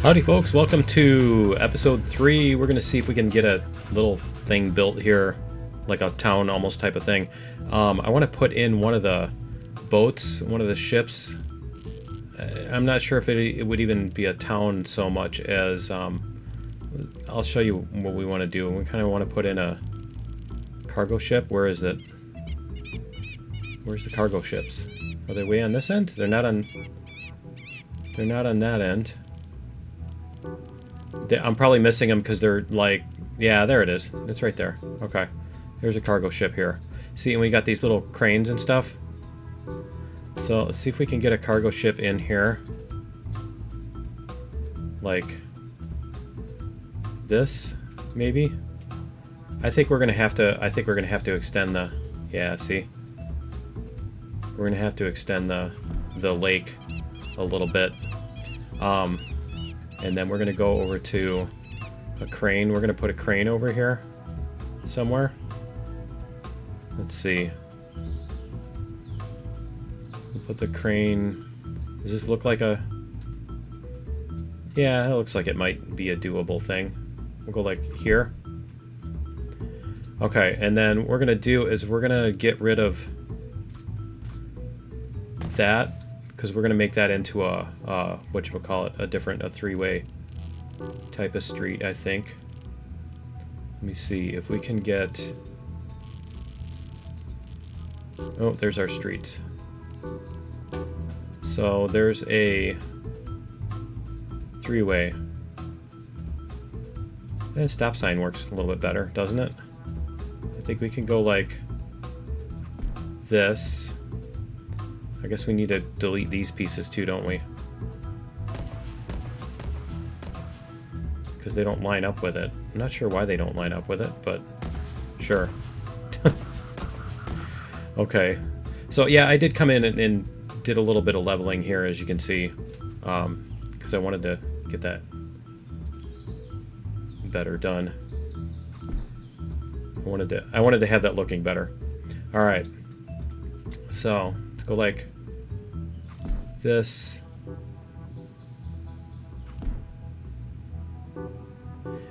Howdy folks, welcome to episode 3. We're going to see if we can get a little thing built here, like a town almost type of thing. I want to put in one of the boats, one of the ships. I'm not sure if it would even be a town so much as, I'll show you what we want to do. We kind of want to put in a cargo ship. Where is it? Where's the cargo ships? Are they way on this end? They're not on that end. I'm probably missing them because they're like, yeah, there it is. It's right there. Okay. There's a cargo ship here. See, and we got these little cranes and stuff. So let's see if we can get a cargo ship in here. Like this, maybe? I think we're gonna have to extend the, yeah, see? We're gonna have to extend the lake a little bit. And then we're going to go over to a crane. We're going to put a crane over here somewhere. Let's see. We'll put the crane... Does this look like a... Yeah, it looks like it might be a doable thing. We'll go like here. Okay, and then what we're going to do is we're going to get rid of that. Because we're going to make that into a whatchamacallit, a three-way type of street, I think. Let me see if we can get... Oh, there's our streets. So there's a three-way. And stop sign works a little bit better, doesn't it? I think we can go like this. I guess we need to delete these pieces too, don't we? Because they don't line up with it. I'm not sure why they don't line up with it, but sure. Okay. So yeah, I did come in and did a little bit of leveling here, as you can see. Because I wanted to get that better done. I wanted to have that looking better. Alright. So, let's go like this,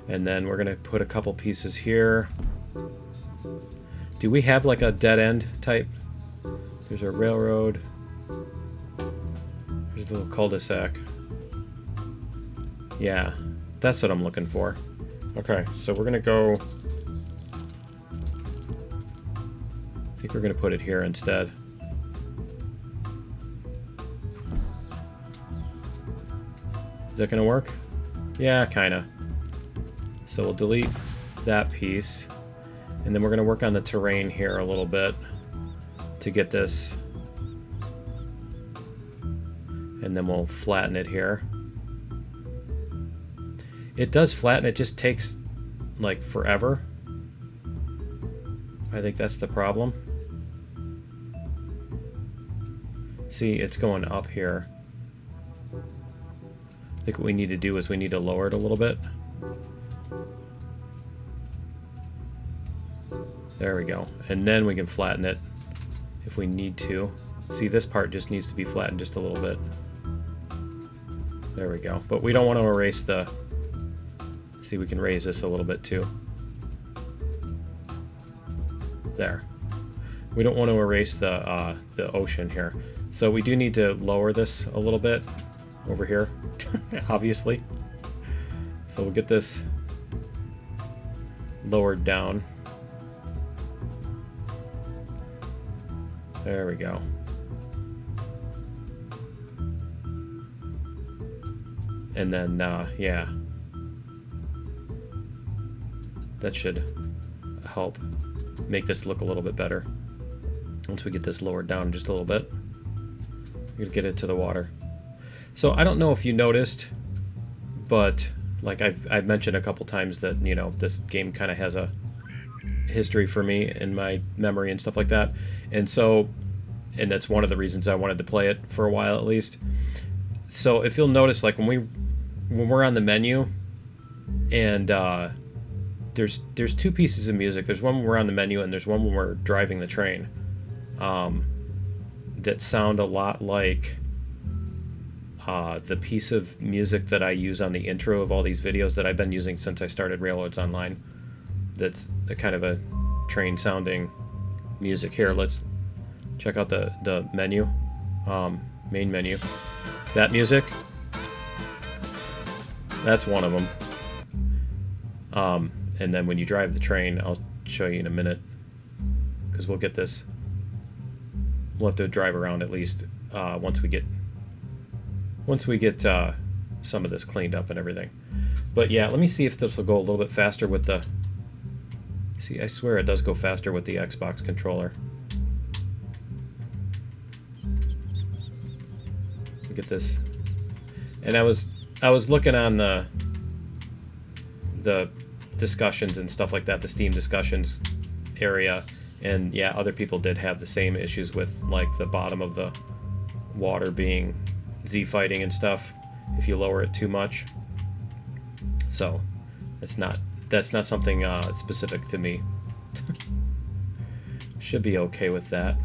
and then we're gonna put a couple pieces here. Do we have like a dead end type? There's a railroad. There's a little cul-de-sac. Yeah, that's what I'm looking for. Okay, so we're gonna go... I think we're gonna put it here instead. Is that going to work? Yeah, kind of. So we'll delete that piece. And then we're going to work on the terrain here a little bit to get this. And then we'll flatten it here. It does flatten, it just takes like forever. I think that's the problem. See, it's going up here. I think what we need to do is we need to lower it a little bit. There we go. And then we can flatten it if we need to. See, this part just needs to be flattened just a little bit. There we go. But we don't want to erase the... See, we can raise this a little bit too. There. We don't want to erase the ocean here. So we do need to lower this a little bit over here. Obviously. So we'll get this lowered down. There we go. And then, yeah. That should help make this look a little bit better. Once we get this lowered down just a little bit. We're gonna get it to the water. So I don't know if you noticed, but like I've mentioned a couple times that, you know, this game kind of has a history for me in my memory and stuff like that. And so, and that's one of the reasons I wanted to play it for a while at least. So if you'll notice, like when we're on the menu and there's two pieces of music. There's one when we're on the menu and there's one when we're driving the train that sound a lot like the piece of music that I use on the intro of all these videos that I've been using since I started Railroads Online. That's a kind of a train sounding music. Here, let's check out the menu, main menu. That music, that's one of them. And then when you drive the train, I'll show you in a minute, because we'll get this. We'll have to drive around at least once we get some of this cleaned up and everything. But yeah, let me see if this will go a little bit faster with the... See, I swear it does go faster with the Xbox controller. Look at this. And I was looking on the discussions and stuff like that, the Steam discussions area, and yeah, other people did have the same issues with like the bottom of the water being Z-fighting and stuff if you lower it too much. So that's not something specific to me. Should be okay with that.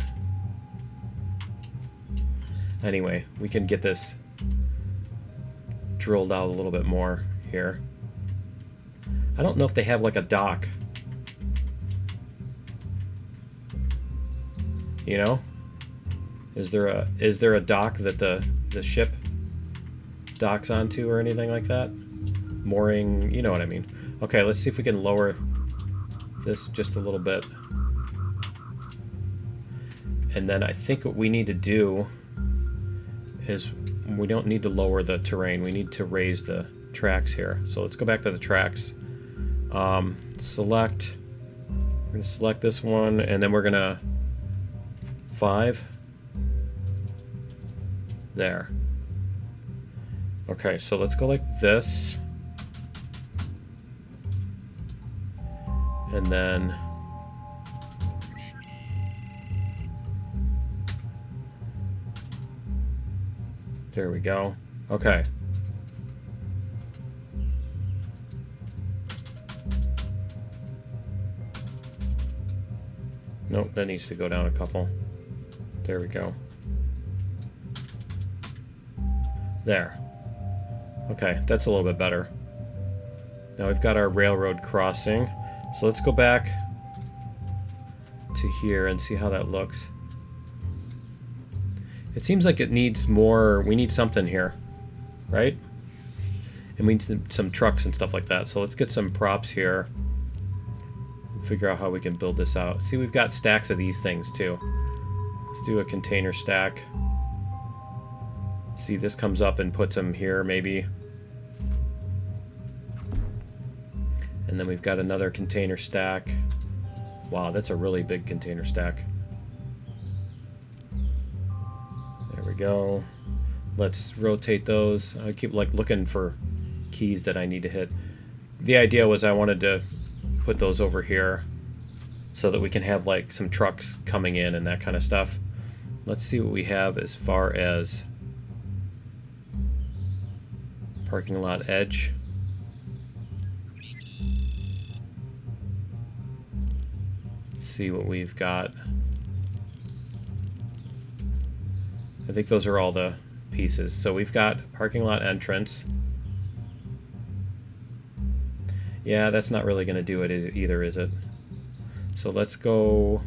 Anyway, we can get this drilled out a little bit more here. I don't know if they have like a dock. You know? Is there a dock that the ship docks onto or anything like that? Mooring, you know what I mean. Okay, let's see if we can lower this just a little bit. And then I think what we need to do is we don't need to lower the terrain. We need to raise the tracks here. So let's go back to the tracks. Select. We're going to select this one, and then we're going to 5. There. Okay, so let's go like this. And then there we go. Okay. Nope, that needs to go down a couple. There we go. There. Okay, that's a little bit better. Now we've got our railroad crossing. So let's go back to here and see how that looks. It seems like it needs more. We need something here, right? And we need some trucks and stuff like that. So let's get some props here. Figure out how we can build this out. See, we've got stacks of these things too. Let's do a container stack. See, this comes up and puts them here maybe. And then we've got another container stack. Wow, that's a really big container stack. There we go. Let's rotate those. I keep like looking for keys that I need to hit. The idea was I wanted to put those over here so that we can have like some trucks coming in and that kind of stuff. Let's see what we have as far as parking lot edge. See what we've got. I think those are all the pieces. So we've got parking lot entrance. Yeah, that's not really going to do it either, is it? So let's go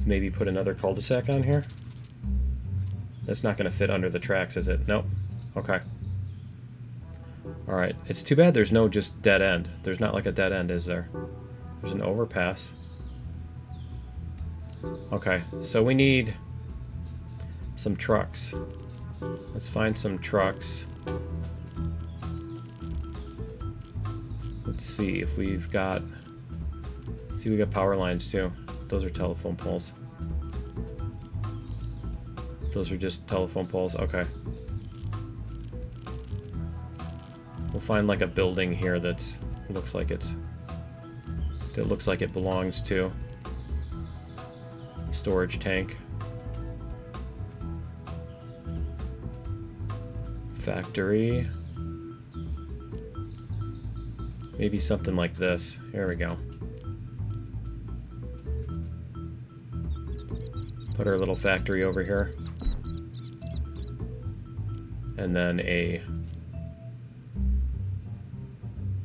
maybe put another cul-de-sac on here. That's not going to fit under the tracks, is it? Nope. Okay. Alright, it's too bad there's no just dead end. There's not like a dead end, is there? There's an overpass. Okay, so we need some trucks. Let's find some trucks. Let's see if we've got... See, we got power lines too. Those are telephone poles. Those are just telephone poles. Okay. We'll find like a building here that's looks like it's... That looks like it belongs to storage tank. Factory. Maybe something like this. Here we go. Put our little factory over here. and then a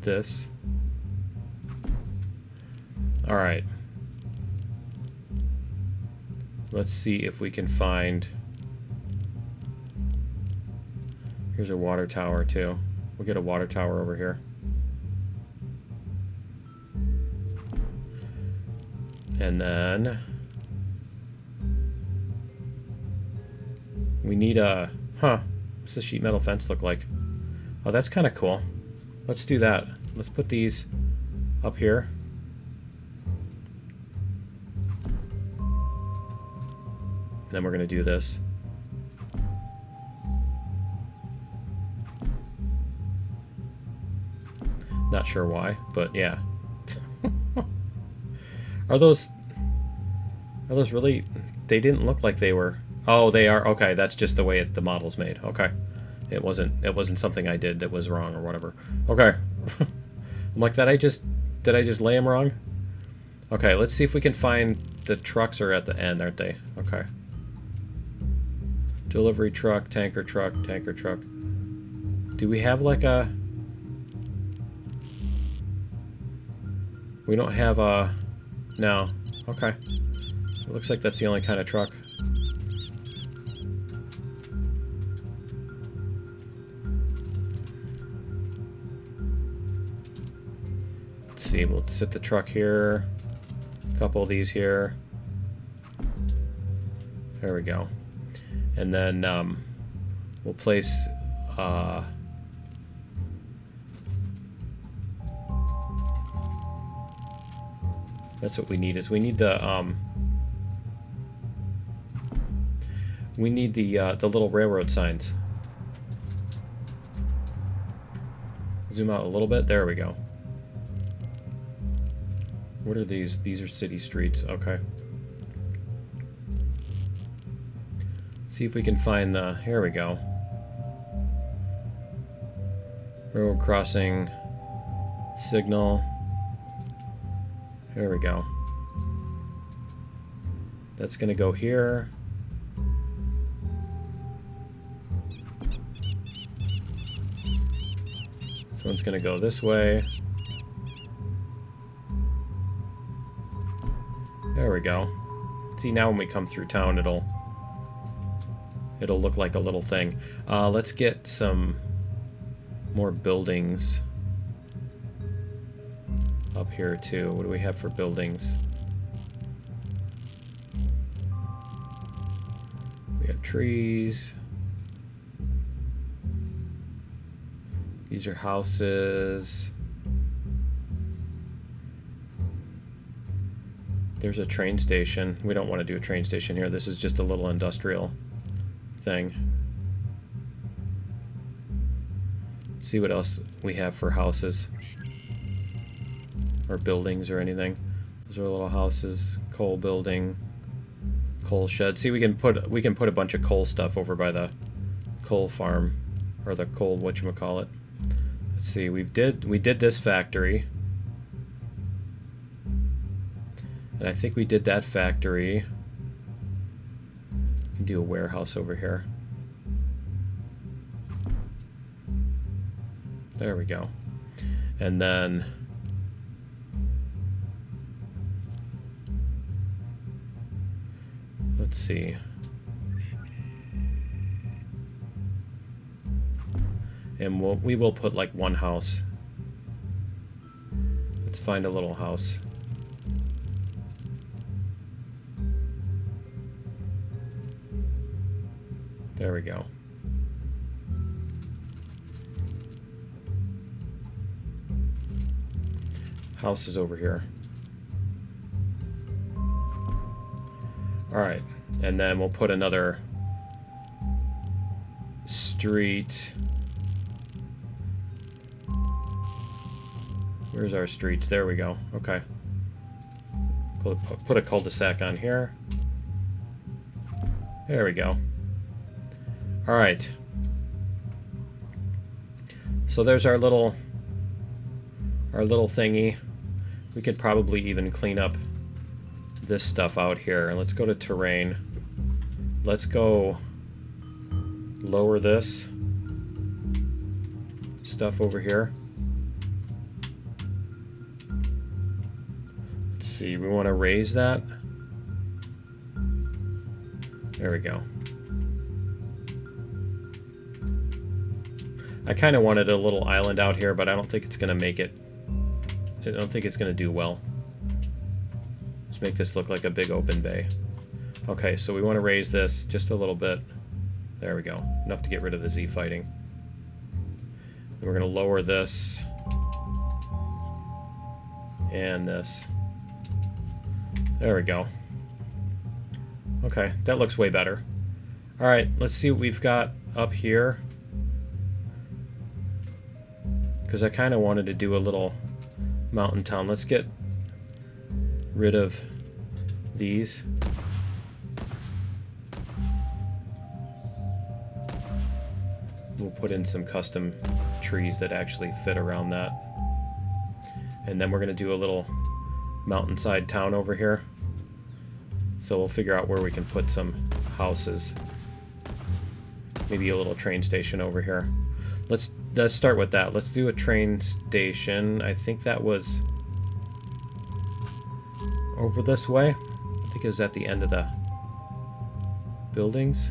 this. All right. Let's see if we can find. Here's a water tower too. We'll get a water tower over here. And then we need a, what's the sheet metal fence look like? Oh, that's kind of cool. Let's do that. Let's put these up here. And then we're going to do this. Not sure why, but yeah. Are those really? They didn't look like they were. Oh, they are. Okay, that's just the way the model's made. Okay, it wasn't something I did that was wrong or whatever. Okay, I'm like, did I just lay them wrong? Okay, let's see if we can find the trucks are at the end, aren't they? Okay. Delivery truck, tanker truck, tanker truck. Do we have like a? We don't have a. No. Okay. It looks like that's the only kind of truck. Let's see. We'll sit the truck here. A couple of these here. There we go. And then we'll place that's what we need. Is we need the little railroad signs. Zoom out a little bit. There we go. What are these? These are city streets. Okay. See if we can find the. Here we go. Railroad crossing signal. Here we go. That's gonna go here. This one's gonna go this way. There we go. See, now when we come through town, it'll look like a little thing. Let's get some more buildings up here too. What do we have for buildings? We have trees. These are houses. There's a train station. We don't want to do a train station here. This is just a little industrial thing. See what else we have for houses or buildings or anything. Those are little houses, coal building, coal shed. See, we can put a bunch of coal stuff over by the coal farm or the coal whatchamacallit. Let's see, we did this factory. And I think we did that factory. We can do a warehouse over here. There we go. And then let's see. And we will put like one house. Let's find a little house. There we go. House is over here. Alright, and then we'll put another street. Where's our streets? There we go. Okay. Put a cul-de-sac on here. There we go. Alright. So there's our little thingy. We could probably even clean up this stuff out here. Let's go to terrain. Let's go lower this. stuff over here. Let's see, we want to raise that. There we go. I kind of wanted a little island out here, but I don't think it's going to make it. I don't think it's going to do well. Let's make this look like a big open bay. Okay, so we want to raise this just a little bit. There we go. Enough to get rid of the Z fighting. And we're going to lower this. And this. There we go. Okay, that looks way better. Alright, let's see what we've got up here. Because I kind of wanted to do a little mountain town. Let's get rid of these. We'll put in some custom trees that actually fit around that. And then we're going to do a little mountainside town over here. So we'll figure out where we can put some houses. Maybe a little train station over here. Let's start with that. Let's do a train station. I think that was over this way. I think it was at the end of the buildings.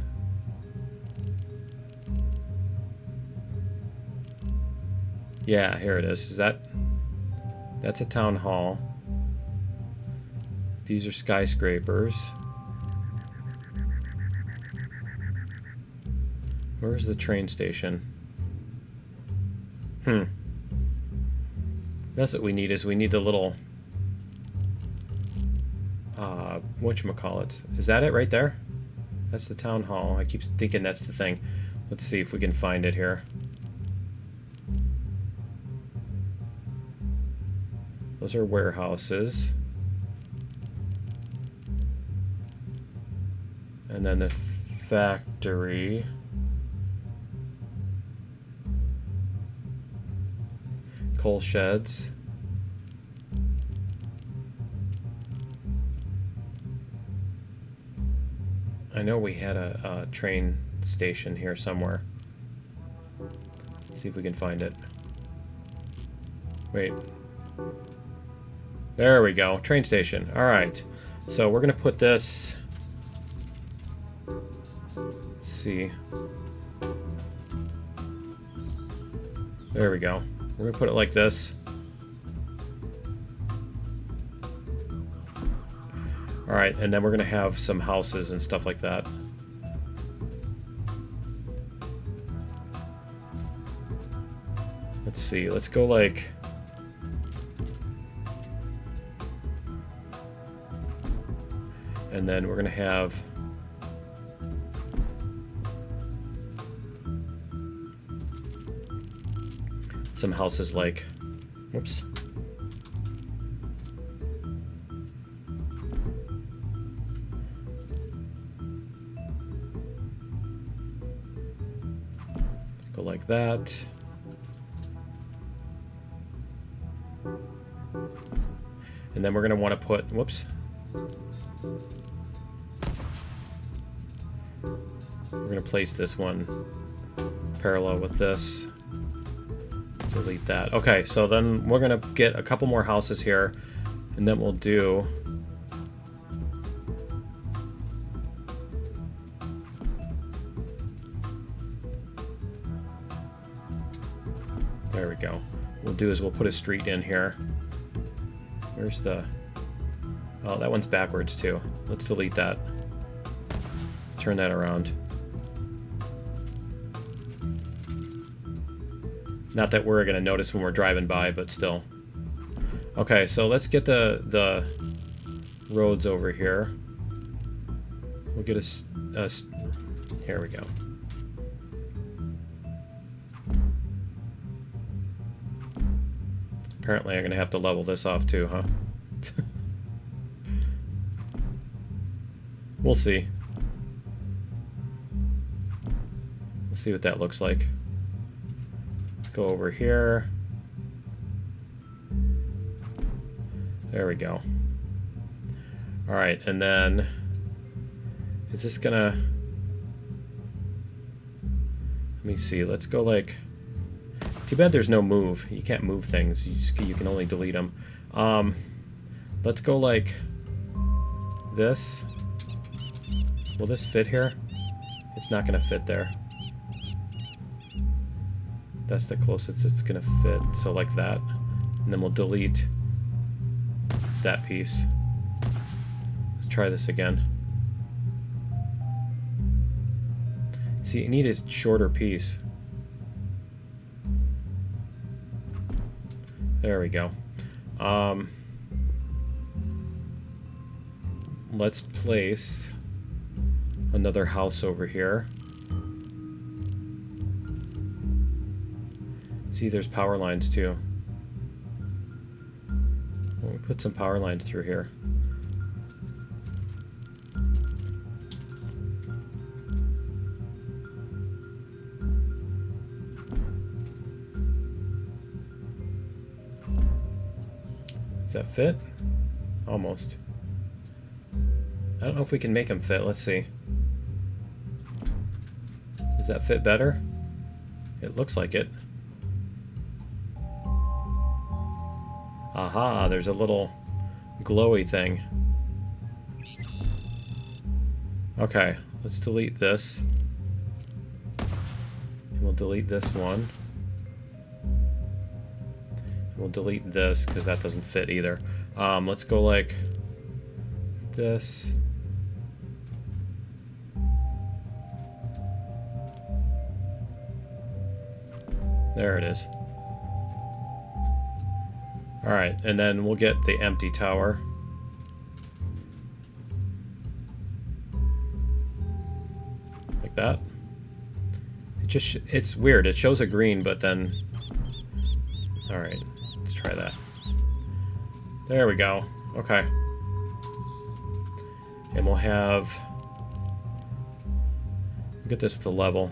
Yeah, here it is. That's a town hall. These are skyscrapers. Where's the train station? That's what we need, is we need the little whatchamacallits. Is that it right there? That's the town hall. I keep thinking that's the thing. Let's see if we can find it here. Those are warehouses. And then the factory. Coal sheds. I know we had a train station here somewhere. Let's see if we can find it. Wait. There we go. Train station. Alright. So we're going to put this... Let's see. There we go. We're going to put it like this. Alright, and then we're going to have some houses and stuff like that. Let's see, let's go like... And then we're going to have... some houses like... Whoops. Go like that. And then we're going to want to put... Whoops. We're going to place this one parallel with this. Delete that. Okay, so then we're going to get a couple more houses here, and then we'll do... There we go. What we'll do is we'll put a street in here. Where's the... Oh, that one's backwards too. Let's delete that. Let's turn that around. Not that we're going to notice when we're driving by, but still. Okay, so let's get the roads over here. We'll get a here we go. Apparently I'm going to have to level this off too, huh? We'll see. We'll see what that looks like. Go over here. There we go. All right, and then is this gonna... Let me see. Let's go like Too bad there's no move. You can't move things. You can only delete them. Let's go like this. Will this fit here? It's not going to fit there. That's the closest it's going to fit. So like that. And then we'll delete that piece. Let's try this again. See, you need a shorter piece. There we go. Let's place another house over here. See, there's power lines too. We'll put some power lines through here. Does that fit? Almost. I don't know if we can make them fit. Let's see. Does that fit better? It looks like it. Aha, there's a little glowy thing. Okay, let's delete this. And we'll delete this one. We'll delete this because that doesn't fit either. Let's go like this. There it is. Alright, and then we'll get the empty tower. Like that. It's weird. It shows a green, but then... Alright, let's try that. There we go. Okay. And we'll have... get this to level.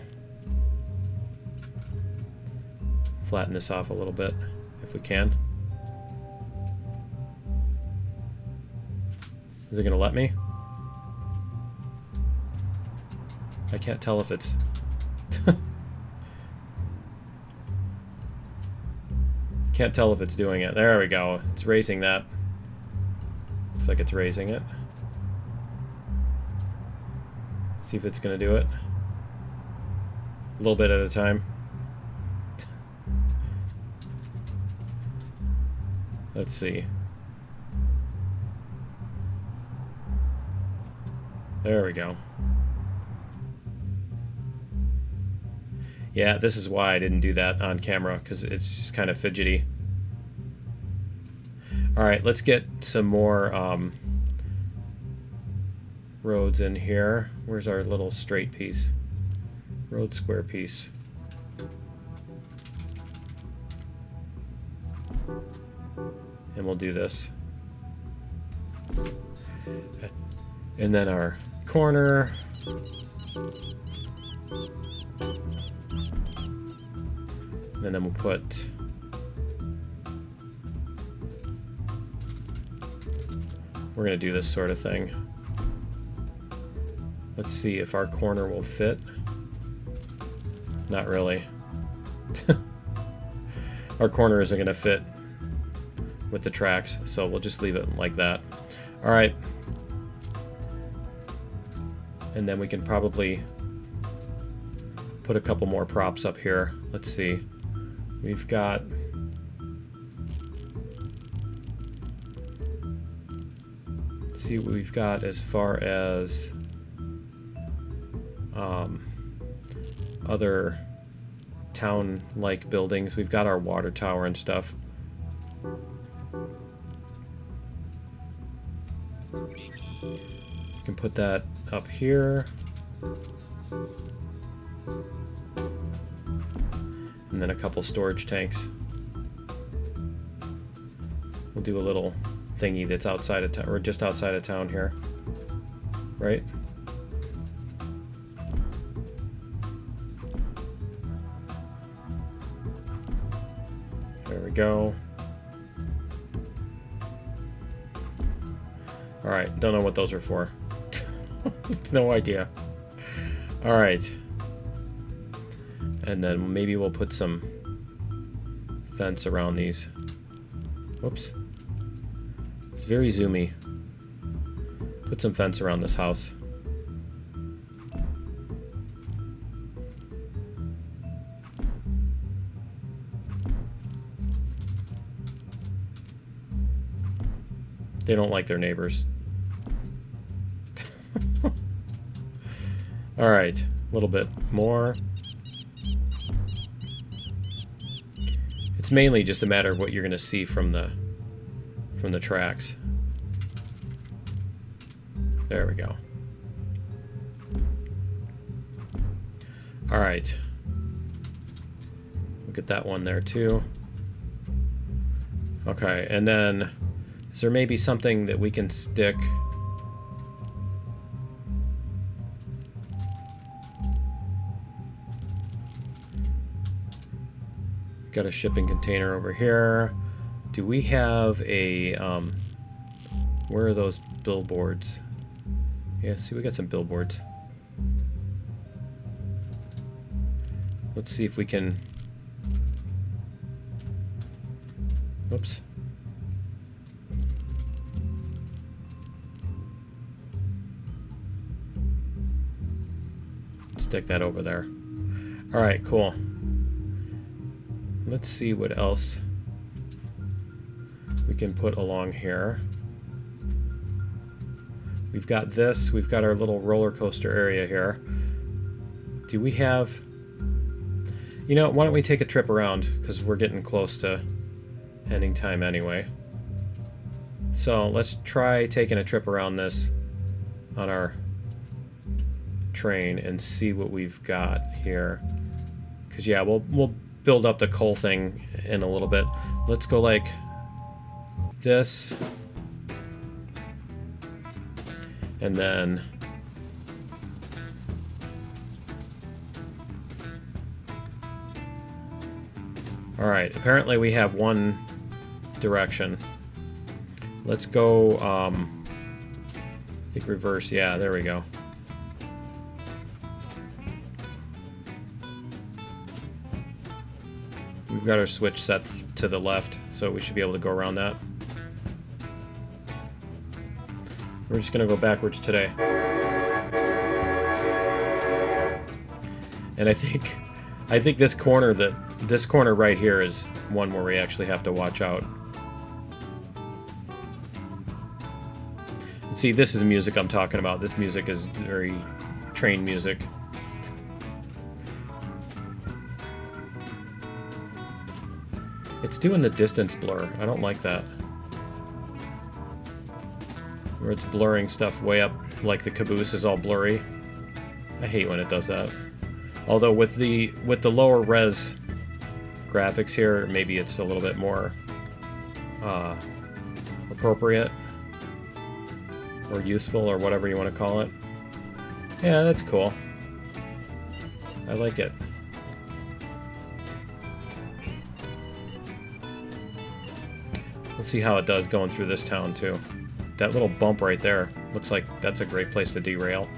Flatten this off a little bit, if we can. Is it gonna let me? I can't tell if it's... Can't tell if it's doing it. There we go. It's raising that. Looks like it's raising it. See if it's gonna do it. A little bit at a time. Let's see. There we go. Yeah, this is why I didn't do that on camera, because it's just kind of fidgety. Alright, let's get some more roads in here. Where's our little straight piece? Road square piece. And we'll do this. And then our corner. And then we'll put we're gonna do this sort of thing. Let's see if our corner will fit. Not really. Our corner isn't gonna fit with the tracks, so we'll just leave it like that. All right. And then we can probably put a couple more props up here. Let's see. We've got... Let's see what we've got as far as other town-like buildings. We've got our water tower and stuff. You can put that up here. And then a couple storage tanks. We'll do a little thingy that's outside of town, or just outside of town here. Right? There we go. Alright, don't know what those are for. No idea. Alright. And then maybe we'll put some fence around these. Whoops. It's very zoomy. Put some fence around this house. They don't like their neighbors. All right, a little bit more. It's mainly just a matter of what you're going to see from the tracks. There we go. All right. We'll get that one there too. Okay, and then is there maybe something that we can stick? Got a shipping container over here. Do we have a where are those billboards? Yeah, see, we got some billboards. Let's see if we can. Oops. Stick that over there. All right, cool. Let's see what else we can put along here. We've got this. We've got our little roller coaster area here. Do we have... You know, why don't we take a trip around? Because we're getting close to ending time anyway. So let's try taking a trip around this on our train and see what we've got here. Because, yeah, we'll build up the coal thing in a little bit. Let's go like this. And then all right, apparently we have one direction. Let's go I think reverse. Yeah, there we go. We've got our switch set to the left, so we should be able to go around that. We're just going to go backwards today. And I think this corner right here is one where we actually have to watch out. And see, this is music I'm talking about. This music is very train music. It's doing the distance blur. I don't like that. Where it's blurring stuff way up, like the caboose is all blurry. I hate when it does that. Although with the lower res graphics here, maybe it's a little bit more appropriate or useful or whatever you want to call it. Yeah, that's cool. I like it. Let's see how it does going through this town too. That little bump right there looks like that's a great place to derail.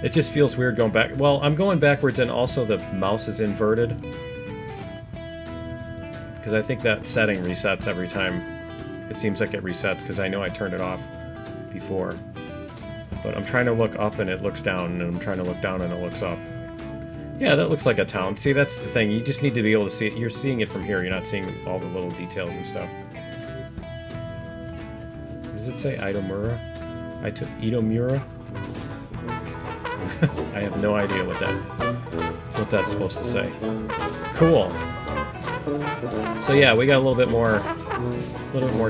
It just feels weird going back. Well, I'm going backwards and also the mouse is inverted. Because I think that setting resets every time. It seems like it resets because I know I turned it off before. But I'm trying to look up and it looks down, and I'm trying to look down and it looks up. Yeah, that looks like a town. See, that's the thing. You just need to be able to see it. You're seeing it from here. You're not seeing all the little details and stuff. Does it say Itomura? Itomura? I have no idea what that's supposed to say. Cool. So yeah, we got a little bit more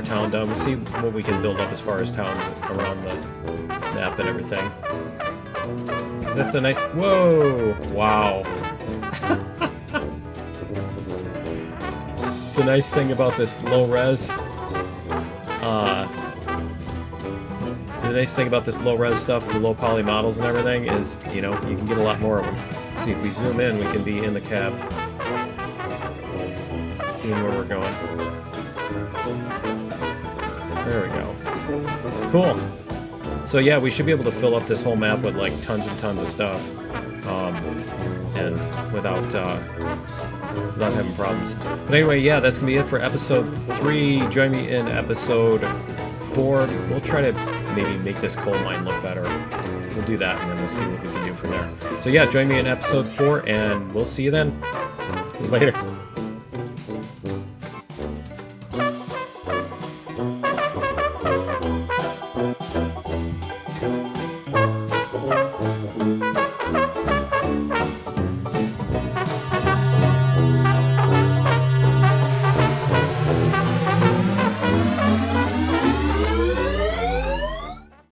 town done. We'll see what we can build up as far as towns around the map and everything. That's a nice... Whoa! Wow. The nice thing about this low res... the nice thing about this low res stuff, the low poly models and everything, is, you know, you can get a lot more of them. Let's see, if we zoom in, we can be in the cab. Seeing where we're going. There we go. Cool. So yeah, we should be able to fill up this whole map with like tons and tons of stuff, and without having problems. But anyway, yeah, that's gonna be it for episode 3. Join me in episode 4. We'll try to maybe make this coal mine look better. We'll do that, and then we'll see what we can do from there. So yeah, join me in episode 4, and we'll see you then. Later.